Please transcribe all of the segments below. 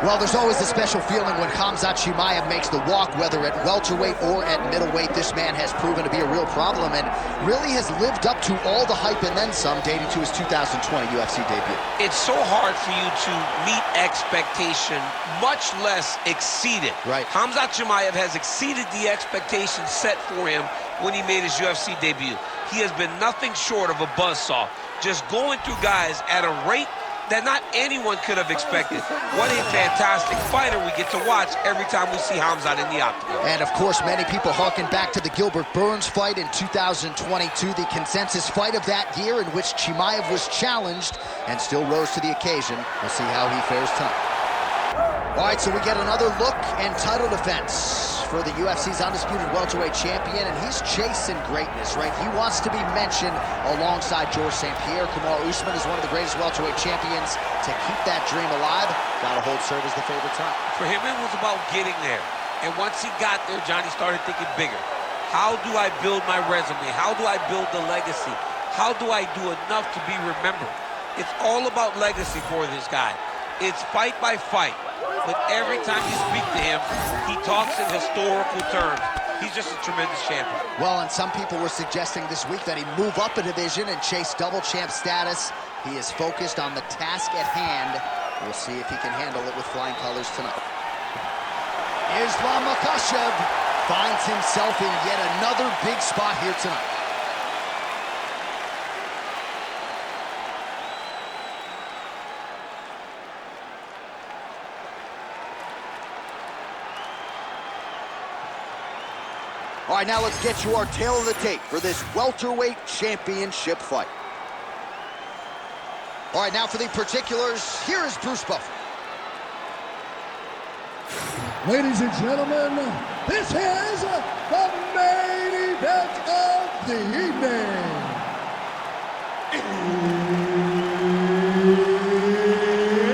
Well, there's always a special feeling when Khamzat Chimaev makes the walk, whether at welterweight or at middleweight. This man has proven to be a real problem and really has lived up to all the hype and then some, dating to his 2020 UFC debut. It's so hard for you to meet expectation, much less exceed it. Right. Khamzat Chimaev has exceeded the expectations set for him when he made his UFC debut. He has been nothing short of a buzzsaw, just going through guys at a rate that not anyone could have expected. What a fantastic fighter we get to watch every time we see Khamzat in the octagon. And of course, many people harken back to the Gilbert Burns fight in 2022, the consensus fight of that year in which Chimaev was challenged and still rose to the occasion. We'll see how he fares tonight. All right, so we get another look and title defense for the UFC's undisputed welterweight champion, and he's chasing greatness, right? He wants to be mentioned alongside Georges St. Pierre. Kamaru Usman is one of the greatest welterweight champions. To keep that dream alive, gotta hold serve as the favorite time. For him, it was about getting there. And once he got there, Johnny started thinking bigger. How do I build my resume? How do I build the legacy? How do I do enough to be remembered? It's all about legacy for this guy. It's fight by fight. But every time you speak to him, he talks in historical terms. He's just a tremendous champion. Well, and some people were suggesting this week that he move up a division and chase double champ status. He is focused on the task at hand. We'll see if he can handle it with flying colors tonight. Makhachev finds himself in yet another big spot here tonight. All right, now let's get you our tail of the tape for this welterweight championship fight. All right, now for the particulars, here is Bruce Buffer. Ladies and gentlemen, this is the main event of the evening.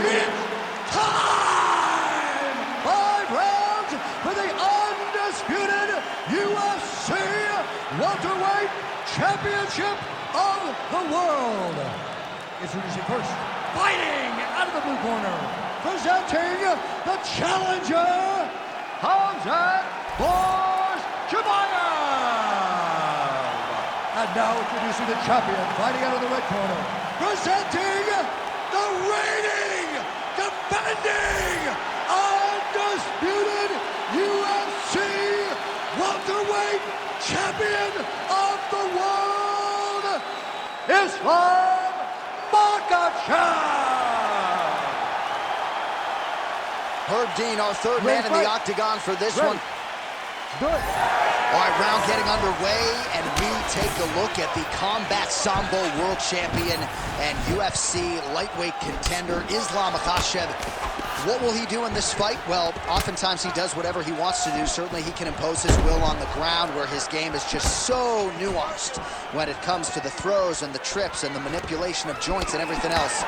It's time! 5 rounds for the undisputed UFC Welterweight Championship of the World. Introducing first, fighting out of the blue corner, presenting the challenger, Khamzat Chimaev. And now introducing the champion, fighting out of the red corner, presenting the reigning, defending, undisputed UFC welterweight champion of the world, Islam Makhachev. Herb Dean, our third man in the octagon for this one. Good. All right, round getting underway, and we take a look at the Combat Sambo world champion and UFC lightweight contender, Islam Makhachev. What will he do in this fight? Well, oftentimes he does whatever he wants to do. Certainly he can impose his will on the ground, where his game is just so nuanced when it comes to the throws and the trips and the manipulation of joints and everything else.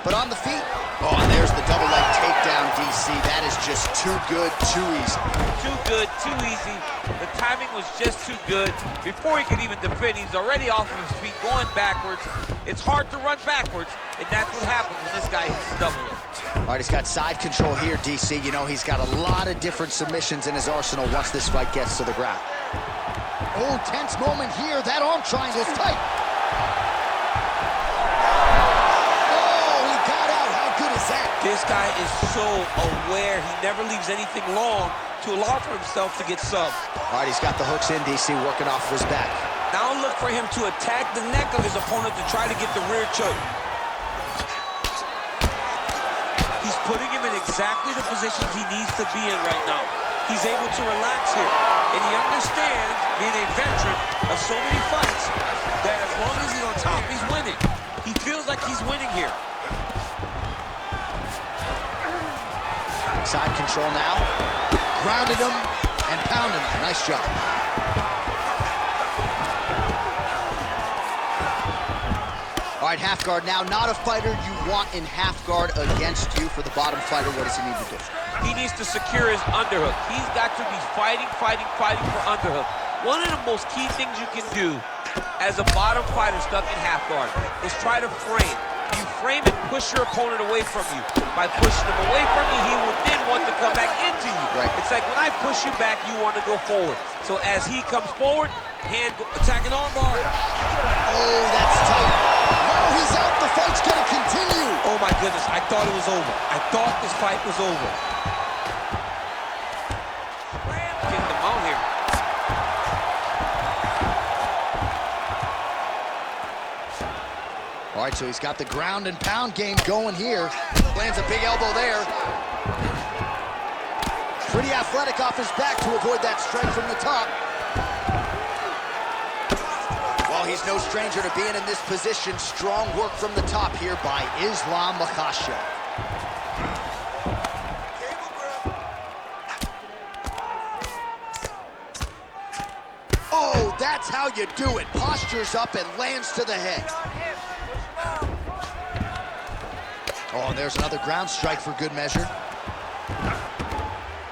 But on the feet, oh, and there's the double leg takedown, DC. That is just too good, too easy. Too good, too easy. The timing was just too good. Before he could even defend, he's already off of his feet, going backwards. It's hard to run backwards, and that's what happens when this guy hits the double leg. All right, he's got side control here, DC. You know, he's got a lot of different submissions in his arsenal once this fight gets to the ground. Oh, tense moment here. That arm triangle's tight. This guy is so aware. He never leaves anything long to allow for himself to get subbed. All right, he's got the hooks in, DC, working off of his back. Now look for him to attack the neck of his opponent to try to get the rear choke. He's putting him in exactly the positions he needs to be in right now. He's able to relax here. And he understands, being a veteran of so many fights, that as long as he's on top, he's winning. He feels like he's winning here. Side control now. Grounded him and pounded him. Nice job. All right, half guard now. Not a fighter you want in half guard against you. For the bottom fighter, what does he need to do? He needs to secure his underhook. He's got to be fighting for underhook. One of the most key things you can do as a bottom fighter stuck in half guard is try to frame. You frame and push your opponent away from you. By pushing him away from you, he will push you back, you want to go forward. So as he comes forward, attacking armbar. Oh, that's tight. No, he's out. The fight's going to continue. Oh, my goodness. I thought it was over. I thought this fight was over. Getting them out here. All right, so he's got the ground and pound game going here. Lands a big elbow there. Pretty athletic off his back to avoid that strike from the top. Well, he's no stranger to being in this position. Strong work from the top here by Islam Makhachev. Oh, that's how you do it. Postures up and lands to the head. Oh, and there's another ground strike for good measure.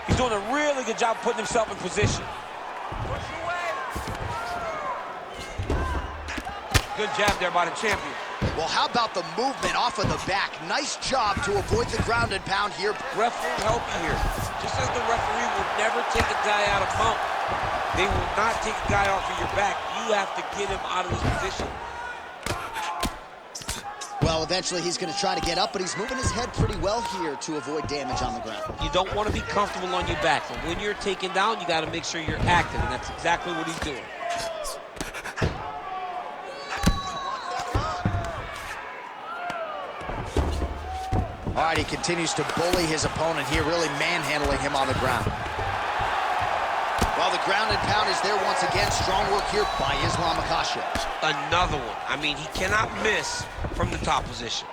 He's doing a really good job putting himself in position. Good jab there by the champion. Well, how about the movement off of the back? Nice job to avoid the ground and pound here. Referee help you here. Just as the referee will never take a guy out of mount, they will not take a guy off of your back. You have to get him out of this position. Well, eventually he's going to try to get up, but he's moving his head pretty well here to avoid damage on the ground. You don't want to be comfortable on your back, but when you're taken down, you got to make sure you're active, and that's exactly what he's doing. All right, he continues to bully his opponent here, really manhandling him on the ground. Well, the ground and pound is there once again. Strong work here by Islam Makhachev. Another one. I mean, he cannot miss from the top position.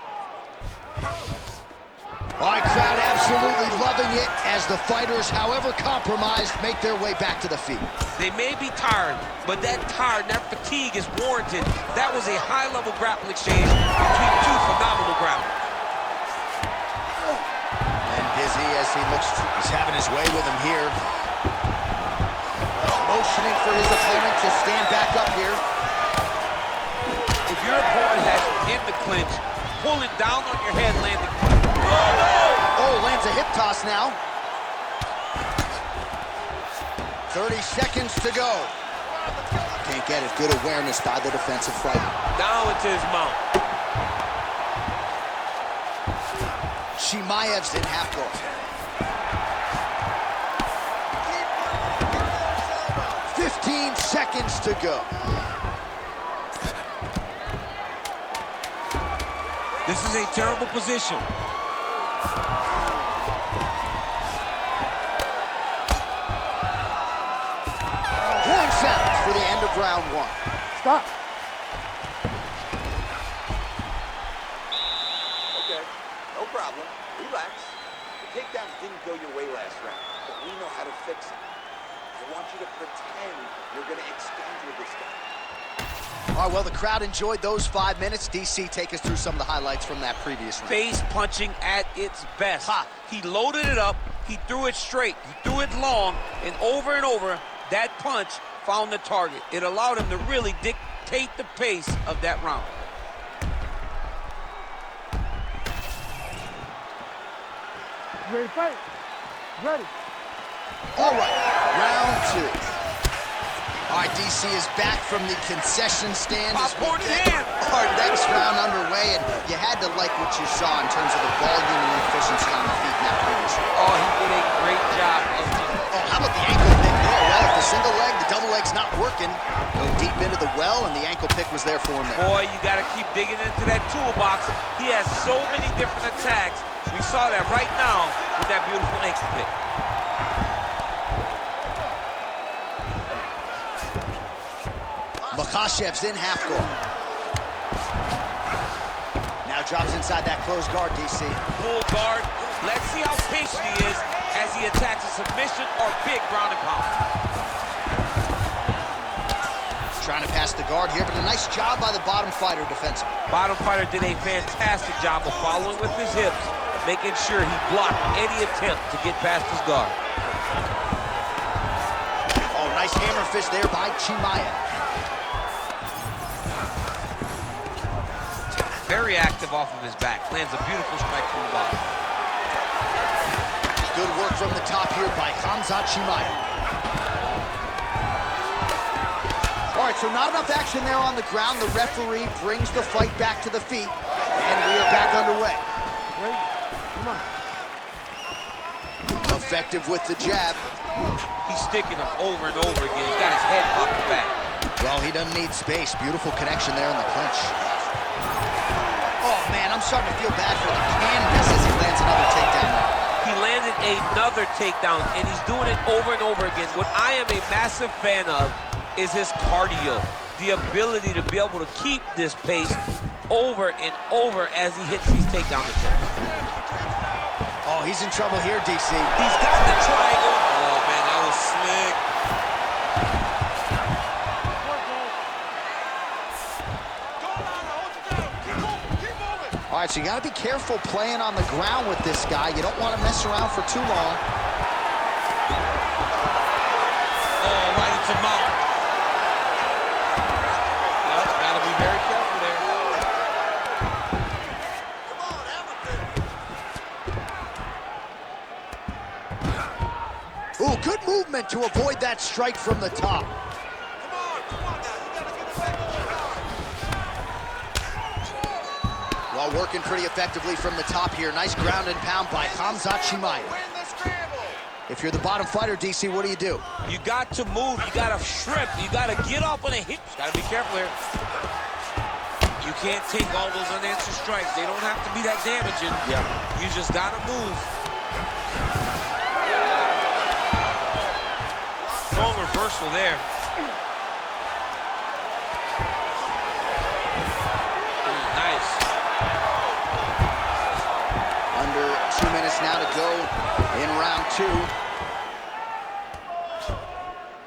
All right, crowd absolutely loving it as the fighters, however compromised, make their way back to the feet. They may be tired, but that fatigue is warranted. That was a high-level grappling exchange between two phenomenal grapplers. And Dizzy, as he looks, he's having his way with him here. Motioning for his opponent to stand back up here. If your opponent has you in the clinch, pulling down on your head, landing. Oh, lands a hip toss now. 30 seconds to go. Can't get it. Good awareness by the defensive fighter. Down into his mount. Chimaev's in half guard. 15 seconds to go. This is a terrible position. 1 second for the end of round one. Stop. Okay, no problem. Relax. The takedowns didn't go your way last round, but we know how to fix it. I want you to pretend you're going to exchange with this guy. All right, well, the crowd enjoyed those 5 minutes. DC, take us through some of the highlights from that previous round. Face punching at its best. Ha. He loaded it up, he threw it straight, he threw it long, and over, that punch found the target. It allowed him to really dictate the pace of that round. Ready to fight? Ready. All right, round two. All right, DC is back from the concession stand. Popcorn in hand. Our next round underway, and you had to like what you saw in terms of the volume and efficiency on the feet in that previous round. Oh, he did a great job of Oh, how about the ankle pick there? Well, if the single leg, the double leg's not working, go deep into the well, and the ankle pick was there for him there. Boy, you got to keep digging into that toolbox. He has so many different attacks. We saw that right now with that beautiful ankle pick. Makhachev's in half guard. Now drops inside that closed guard, DC. Full guard. Let's see how patient he is as he attacks a submission or big ground and pound. Trying to pass the guard here, but a nice job by the bottom fighter defensively. Bottom fighter did a fantastic job of following with his hips, making sure he blocked any attempt to get past his guard. Oh, nice hammer fist there by Chimaev. Very active off of his back. Lands a beautiful strike from the bottom. Good work from the top here by Khamzat Chimaev. All right, so not enough action there on the ground. The referee brings the fight back to the feet, and we are back underway. Come on. Effective with the jab. He's sticking him over and over again. He's got his head popped back. Well, he doesn't need space. Beautiful connection there in the clinch. Oh, man, I'm starting to feel bad for the canvas as he lands another takedown there. He landed another takedown, and he's doing it over and over again. What I am a massive fan of is his cardio, the ability to be able to keep this pace over and over as he hits these takedown attempts. Oh, he's in trouble here, DC. He's got the triangle. Oh, man, that was slick. All right, so you got to be careful playing on the ground with this guy. You don't want to mess around for too long. Oh, right into mouth. Yep, got to be very careful there. Ooh, good movement to avoid that strike from the top. Well, working pretty effectively from the top here. Nice ground and pound by Khamzat Chimaev. If you're the bottom fighter, DC, what do? You got to move. You got to shrimp. You got to get up on a hip. Got to be careful here. You can't take all those unanswered strikes. They don't have to be that damaging. Yeah. You just got to move. Strong reversal there. Nice. Under 2 minutes now to go in round 2.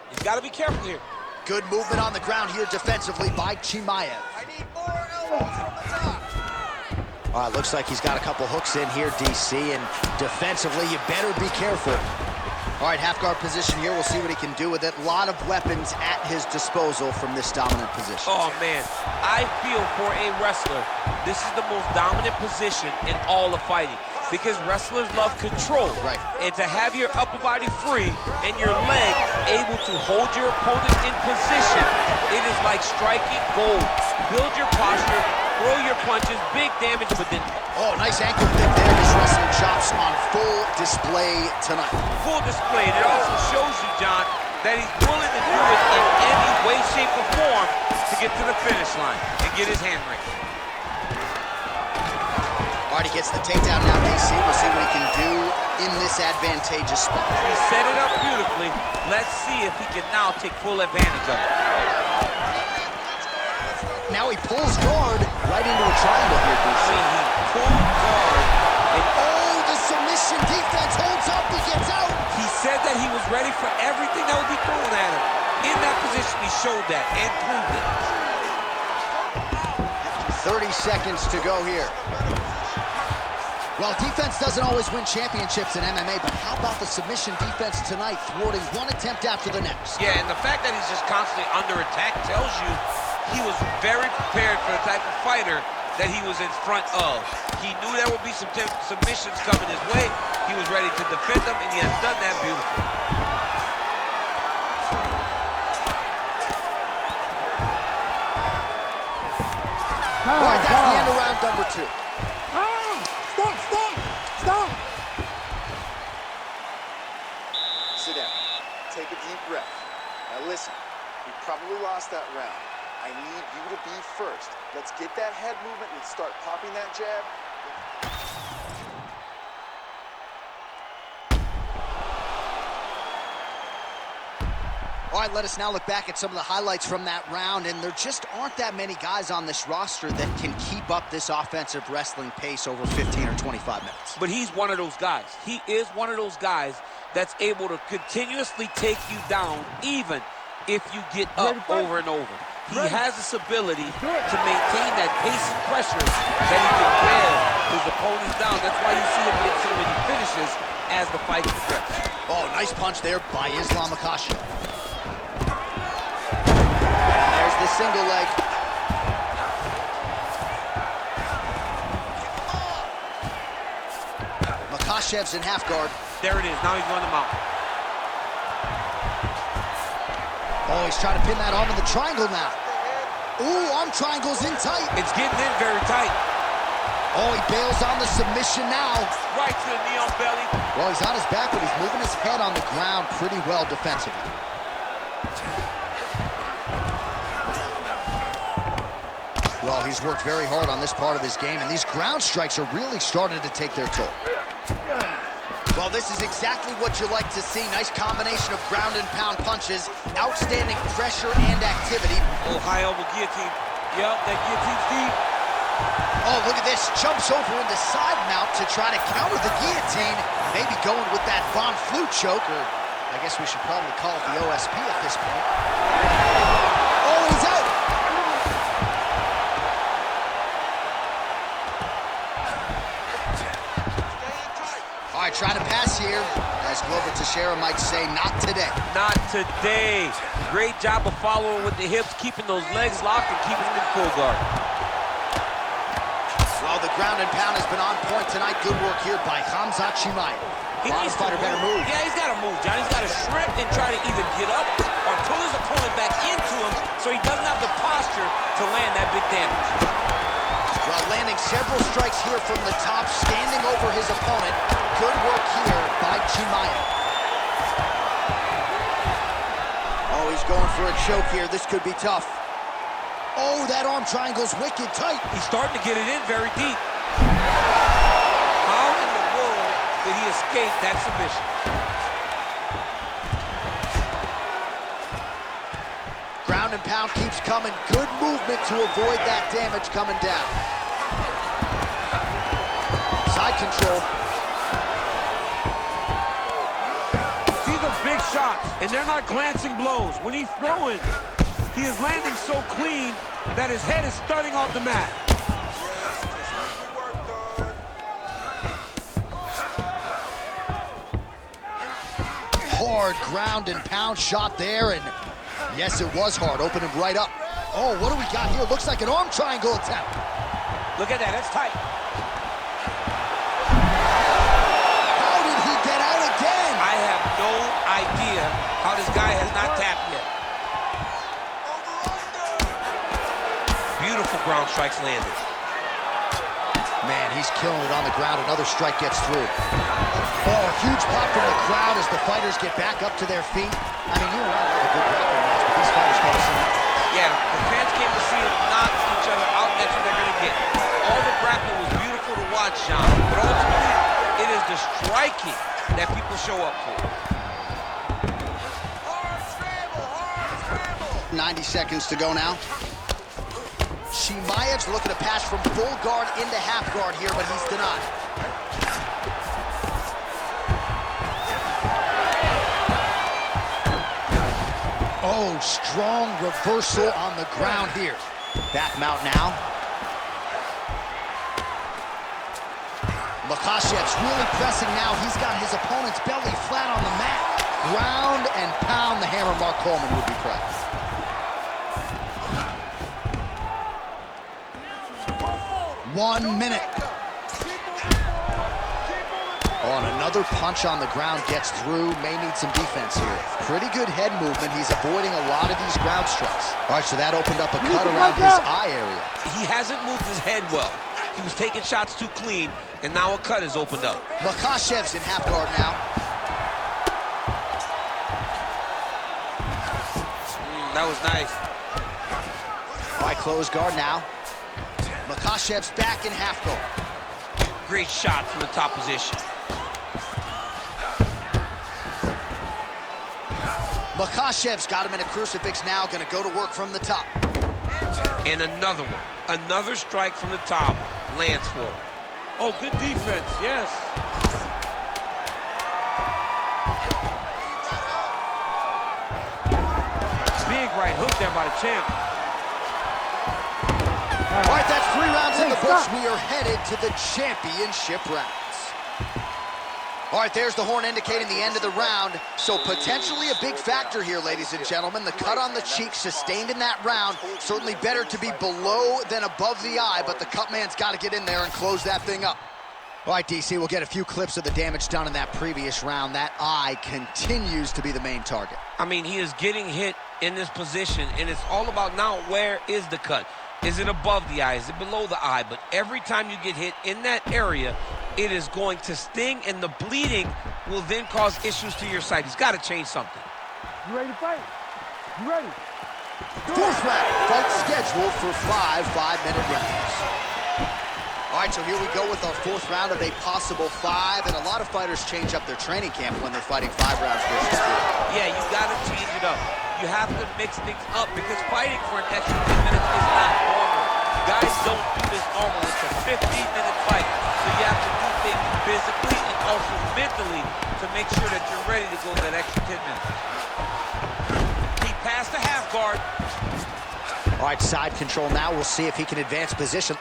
He's got to be careful here. Good movement on the ground here defensively by Chimaev. I need more elbows from the top. All right, looks like he's got a couple hooks in here, DC, and defensively, you better be careful. All right, half guard position here. We'll see what he can do with it. A lot of weapons at his disposal from this dominant position. Oh, man. I feel for a wrestler, this is the most dominant position in all of fighting because wrestlers love control. Right. And to have your upper body free and your leg able to hold your opponent in position, it is like striking gold. Build your posture, throw your punches, big damage, but then... Oh, nice ankle pick there. His wrestling chops on full display tonight. Full display. And it also shows you, John, that he's willing to do it in any way, shape, or form to get to the finish line and get his hand raised. All right, he gets the takedown now, DC. We'll see what he can do in this advantageous spot. He set it up beautifully. Let's see if he can now take full advantage of it. Now he pulls guard right into a triangle here, DC. See, he pulled guard. And Oh, the submission defense holds up. He gets out. he said that he was ready for everything that would be thrown at him. In that position, he showed that and proved it. 30 seconds to go here. Well, defense doesn't always win championships in MMA, but how about the submission defense tonight, thwarting one attempt after the next? Yeah, and the fact that he's just constantly under attack tells you he was very prepared for the type of fighter that he was in front of. He knew there would be some submissions coming his way. He was ready to defend them, and he has done that beautifully. All right, that's the end of round number 2. Stop! Sit down. Take a deep breath. Now listen, you probably lost that round. I need you to be first. Let's get that head movement and start popping that jab. All right, let us now look back at some of the highlights from that round, and there just aren't that many guys on this roster that can keep up this offensive wrestling pace over 15 or 25 minutes. But he's one of those guys. He is one of those guys that's able to continuously take you down even if you get up over and over. He has this ability to maintain that pace and pressure that he can wear his opponents down. That's why you see him get so many finishes as the fight progresses. Oh, nice punch there by Makhachev. And there's the single leg. Makhachev's in half guard. There it is. Now he's going to mount. Oh, he's trying to pin that arm in the triangle now. Ooh, arm triangle's in tight. It's getting in very tight. Oh, he bails on the submission now. Right to the knee on belly. Well, he's on his back, but he's moving his head on the ground pretty well defensively. Well, he's worked very hard on this part of his game, and these ground strikes are really starting to take their toll. Well, this is exactly what you like to see. Nice combination of ground and pound punches, outstanding pressure and activity. Oh, high elbow guillotine. Yep, that guillotine's deep. Oh, look at this. Jumps over into side mount to try to counter the guillotine. Maybe going with that Von Flue choke, or I guess we should probably call it the OSP at this point. Oh, he's out. All right, trying to pass here. As Glover Teixeira might say, not today. Not today. Great job of following with the hips, keeping those legs locked and keeping them in full guard. Well, the ground and pound has been on point tonight. Good work here by Khamzat Chimaev. He needs to fighter better move. Yeah, he's got to move, John. He's got to shrimp and try to either get up or pull his opponent back into him so he doesn't have the posture to land that big damage. Well, landing several strikes here from the top, standing over his opponent. Good work here by Chimaev. Oh, he's going for a choke here. This could be tough. Oh, that arm triangle's wicked tight. He's starting to get it in very deep. How in the world did he escape that submission? Ground and pound keeps coming. Good movement to avoid that damage coming down. Side control. These are big shots, and they're not glancing blows. When he's throwing, he is landing so clean that his head is starting off the mat. Hard ground and pound shot there, and yes, it was hard, opening right up. Oh, what do we got here? Looks like an arm triangle attempt. Look at that, that's tight. How did he get out again? I have no idea how this guy has not tapped yet. Beautiful ground strikes landed. Man, he's killing it on the ground. Another strike gets through. Oh, huge pop from the crowd as the fighters get back up to their feet. I mean, you and I love a good grappling match, but these fighters got to see that. Yeah, the fans came to see them knock each other out. That's what they're going to get. All the grappling was beautiful to watch, John, but ultimately, it is the striking that people show up for. 90 seconds to go now. Chimaev's looking to pass from full guard into half guard here, but he's denied. Oh, strong reversal on the ground here. Back mount now. Makhachev's really pressing now. He's got his opponent's belly flat on the mat. Ground and pound. The hammer Mark Coleman would be proud. 1 minute. Oh, and another punch on the ground gets through. May need some defense here. Pretty good head movement. He's avoiding a lot of these ground strikes. All right, so that opened up a cut around his eye area. He hasn't moved his head well. He was taking shots too clean, and now a cut has opened up. Makhachev's in half guard now. That was nice. All right, close guard now. Makhachev's back in half guard. Great shot from the top position. Makhachev's got him in a crucifix now, gonna go to work from the top. And another one. Another strike from the top lands for him. Oh, good defense, yes. Big right hook there by the champ. All right, that's 3 rounds in the books. We are headed to the championship rounds. All right, there's the horn indicating the end of the round. So potentially a big factor here, ladies and gentlemen. The cut on the cheek sustained in that round. Certainly better to be below than above the eye, but the cut man's got to get in there and close that thing up. All right, DC, we'll get a few clips of the damage done in that previous round. That eye continues to be the main target. I mean, he is getting hit in this position, and it's all about now where is the cut? Is it above the eye? Is it below the eye? But every time you get hit in that area, it is going to sting, and the bleeding will then cause issues to your sight. He's got to change something. You ready to fight? You ready? Fourth round, fight scheduled for 5 5-minute rounds. All right, so here we go with our fourth round of a possible 5, and a lot of fighters change up their training camp when they're fighting 5 rounds versus 4. Yeah, you got to change it up. You have to mix things up because fighting for an extra 10 minutes is not normal. Guys don't do this normal. It's a 15-minute fight, so you have to do things physically and also mentally to make sure that you're ready to go that extra 10 minutes. He passed the half guard. All right, side control now. We'll see if he can advance position.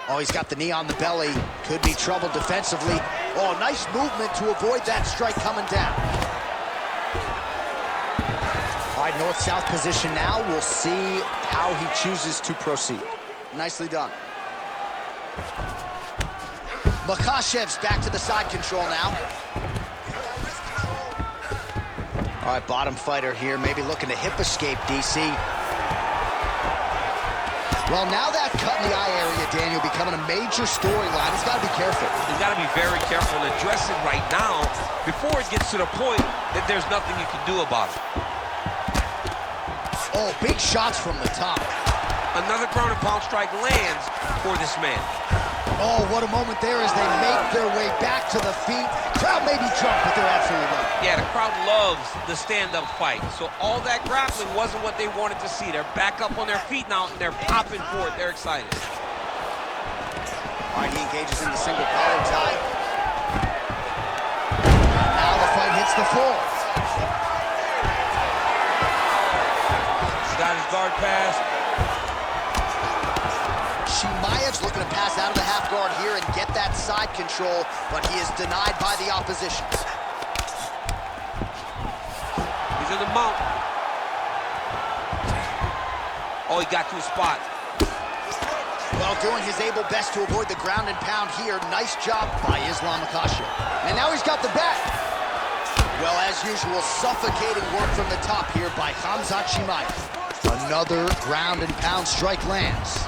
Oh, he's got the knee on the belly. Could be trouble defensively. Oh, nice movement to avoid that strike coming down. All right, north-south position now. We'll see how he chooses to proceed. Nicely done. Makhachev's back to the side control now. All right, bottom fighter here, maybe looking to hip escape, DC. Well, now that cut in the eye area, Daniel, becoming a major storyline. He's got to be careful. He's got to be very careful and address it right now before it gets to the point that there's nothing you can do about it. Oh, big shots from the top. Another ground and pound strike lands for this man. Oh, what a moment there as they make their way back to the feet. Crowd may be drunk, but they're absolutely not. Yeah, the crowd loves the stand-up fight. So all that grappling wasn't what they wanted to see. They're back up on their feet now, and they're popping for it. They're excited. All right, he engages in the single collar tie. Now the fight hits the floor. He's got his guard passed. Chimaev's looking to pass out of the half guard here and get that side control, but he is denied by the opposition. He's in the mount. Oh, he got to his spot. Well, doing his able best to avoid the ground and pound here. Nice job by Islam Makhachev. And now he's got the back. Well, as usual, suffocating work from the top here by Khamzat Chimaev. Another ground and pound strike lands.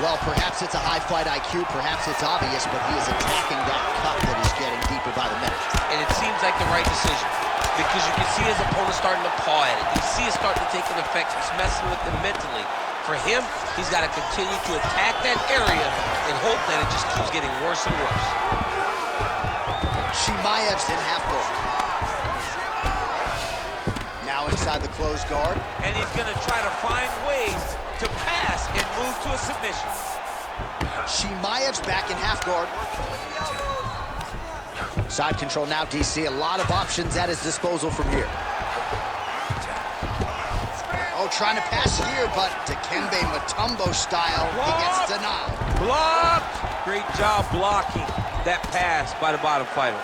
Well, perhaps it's a high fight IQ, perhaps it's obvious, but he is attacking that cut that is getting deeper by the minute. And it seems like the right decision because you can see his opponent starting to paw at it. You see it starting to take an effect. It's messing with him mentally. For him, he's got to continue to attack that area and hope that it just keeps getting worse and worse. Chimaev's in half guard. Now inside the closed guard. And he's going to try to find ways to pass and move to a submission. Chimaev's back in half guard. Side control now, DC. A lot of options at his disposal from here. Oh, trying to pass here, but Dikembe Mutombo style, he gets denied. Blocked! Great job blocking that pass by the bottom fighter.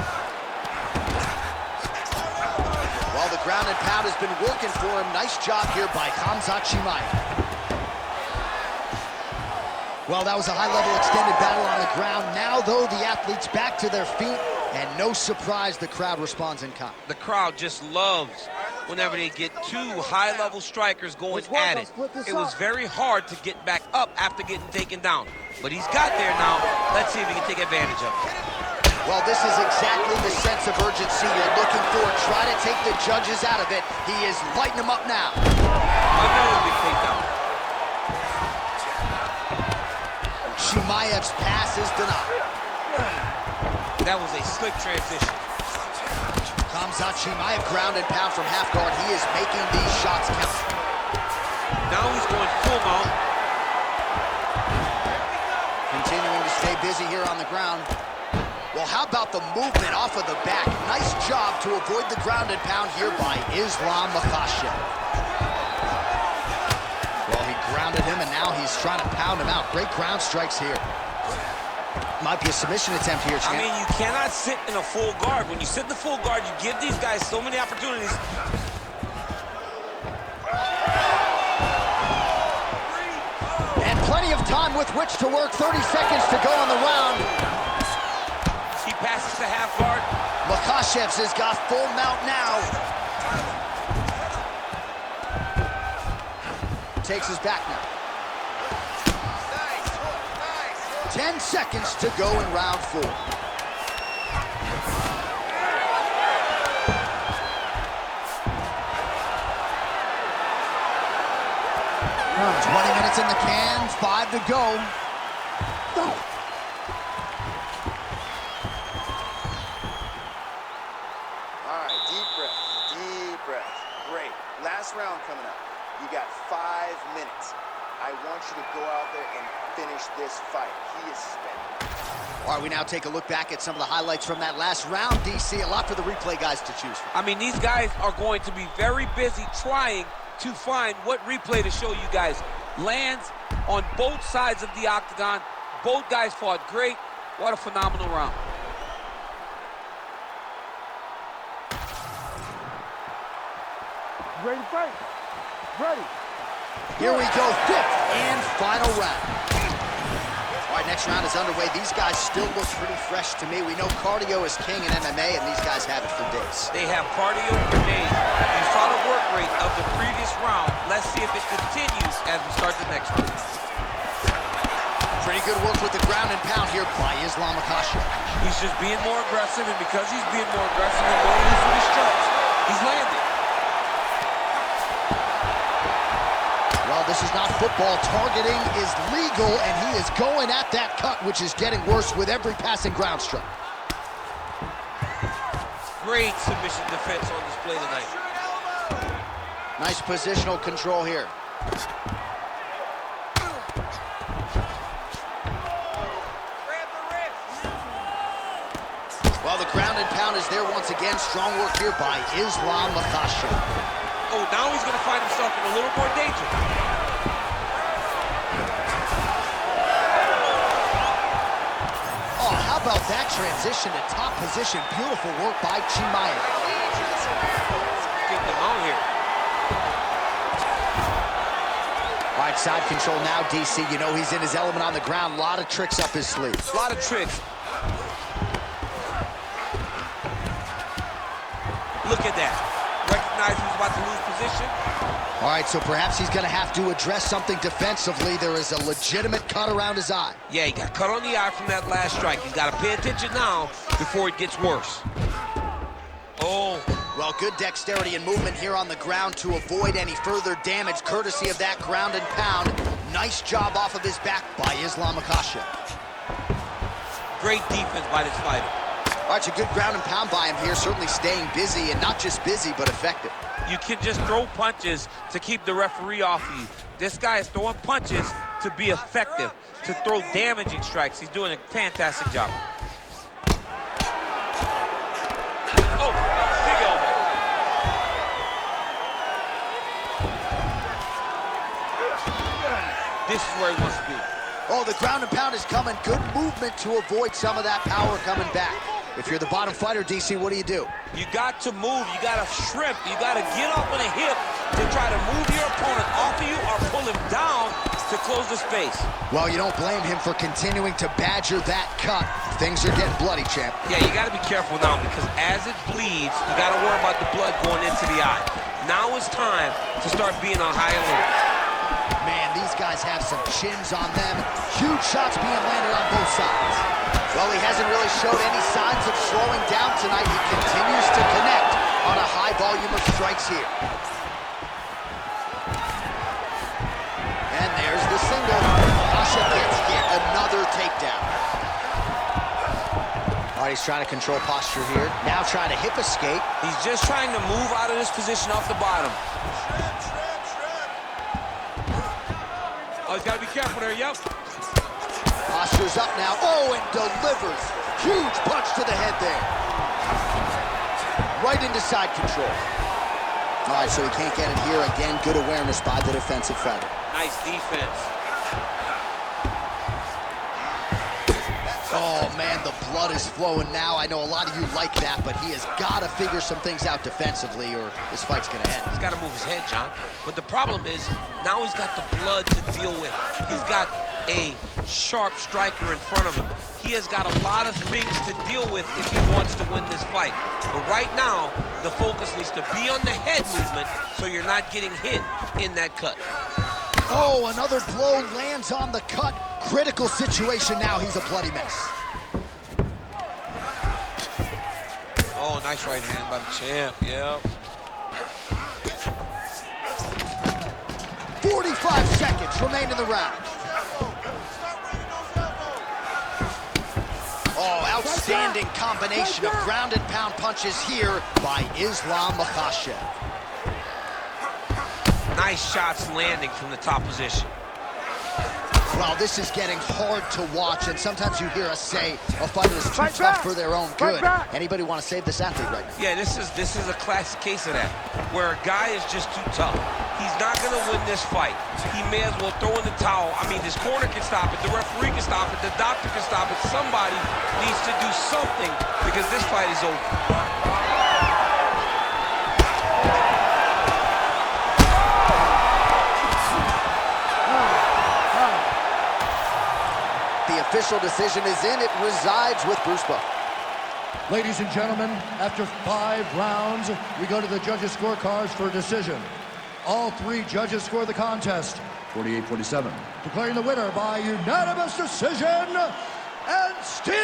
Well, the ground and pound has been working for him. Nice job here by Khamzat Chimaev. Well, that was a high-level extended battle on the ground. Now, though, the athletes back to their feet, and no surprise, the crowd responds in kind. The crowd just loves whenever they get two high-level strikers going at it. It was very hard to get back up after getting taken down. But he's got there now. Let's see if he can take advantage of it. Well, this is exactly the sense of urgency you're looking for. Try to take the judges out of it. He is lighting them up now. Another big takedown. Chimaev's pass is denied. That was a slick transition. Khamzat Chimaev ground and pound from half guard. He is making these shots count. Now he's going full mount. Continuing to stay busy here on the ground. Well, how about the movement off of the back? Nice job to avoid the ground and pound here by Islam Makhachev. Well, he grounded him, and now he's trying to pound him out. Great ground strikes here. Might be a submission attempt here, champ. I mean, you cannot sit in a full guard. When you sit in the full guard, you give these guys so many opportunities. And plenty of time with which to work. 30 seconds to go on the round. Makhachev's has got full mount now. Takes his back now. 10 seconds to go in round 4. 20 minutes in the can, 5 to go. All right, deep breath, deep breath. Great. Last round coming up. You got 5 minutes. I want you to go out there and finish this fight. He is spent. All right, we now take a look back at some of the highlights from that last round, DC. A lot for the replay guys to choose from. I mean, these guys are going to be very busy trying to find what replay to show you guys. Lands on both sides of the octagon. Both guys fought great. What a phenomenal round. You ready to fight? Ready. Here we go, 5th and final round. All right, next round is underway. These guys still look pretty fresh to me. We know cardio is king in MMA, and these guys have it for days. They have cardio for days. You saw the work rate of the previous round. Let's see if it continues as we start the next one. Pretty good work with the ground and pound here by Islam Makhachev. He's just being more aggressive, and because he's being more aggressive and more loose with his strikes, he's landing. Well, this is not football. Targeting is legal, and he is going at that cut, which is getting worse with every passing ground strike. Great submission defense on display tonight. Nice positional control here. Well, the ground and pound is there once again. Strong work here by Islam Makhachev. Oh, now he's going to find himself in a little more danger. Oh, how about that transition to top position? Beautiful work by Chimaev. Getting him out here. All right, side control now, DC. You know he's in his element on the ground. A lot of tricks up his sleeve. A lot of tricks. Look at that. Recognize he was about to lose position. All right, so perhaps he's going to have to address something defensively. There is a legitimate cut around his eye. Yeah, he got cut on the eye from that last strike. He's got to pay attention now before it gets worse. Oh. Well, good dexterity and movement here on the ground to avoid any further damage, courtesy of that ground and pound. Nice job off of his back by Islam Makhachev. Great defense by this fighter. All right, a good ground and pound by him here, certainly staying busy, and not just busy, but effective. You can just throw punches to keep the referee off of you. This guy is throwing punches to be effective, to throw damaging strikes. He's doing a fantastic job. Oh, big elbow. This is where he wants to be. Oh, the ground and pound is coming. Good movement to avoid some of that power coming back. If you're the bottom fighter, DC, what do? You got to move. You got to shrimp. You got to get up on a hip to try to move your opponent off of you or pull him down to close the space. Well, you don't blame him for continuing to badger that cut. Things are getting bloody, champ. Yeah, you got to be careful now because as it bleeds, you got to worry about the blood going into the eye. Now it's time to start being on high alert. Man, these guys have some chins on them. Huge shots being landed on both sides. Well, he hasn't really showed any signs of slowing down tonight. He continues to connect on a high volume of strikes here. And there's the single. Makhachev gets yet another takedown. All right, he's trying to control posture here. Now trying to hip escape. He's just trying to move out of this position off the bottom. Oh, he's got to be careful there, yep. Posture's up now. Oh, and delivers. Huge punch to the head there. Right into side control. All right, so he can't get it here. Again, good awareness by the defensive fighter. Nice defense. Oh, man, the blood is flowing now. I know a lot of you like that, but he has got to figure some things out defensively or this fight's going to end. He's got to move his head, John. But the problem is, now he's got the blood to deal with. He's got a sharp striker in front of him. He has got a lot of things to deal with if he wants to win this fight. But right now, the focus needs to be on the head movement so you're not getting hit in that cut. Oh, another blow lands on the cut. Critical situation now. He's a bloody mess. Oh, nice right hand by the champ, yeah. 45 seconds remain in the round. Oh, outstanding combination of ground and pound punches here by Islam Makhachev. Nice shots landing from the top position. Well, this is getting hard to watch, and sometimes you hear us say a fighter is too tough for their own good. Anybody want to save this athlete right now? Yeah, this is a classic case of that, where a guy is just too tough. He's not going to win this fight. He may as well throw in the towel. I mean, his corner can stop it, the referee can stop it, the doctor can stop it. Somebody needs to do something because this fight is over. The official decision is in. It resides with Bruce Buck. Ladies and gentlemen, after 5 rounds, we go to the judges' scorecards for a decision. All 3 judges score the contest, 48-47. Declaring the winner by unanimous decision, and still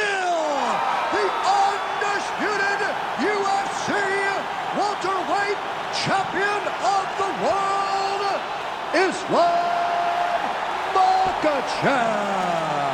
the undisputed UFC welterweight champion of the world, Islam Makhachev.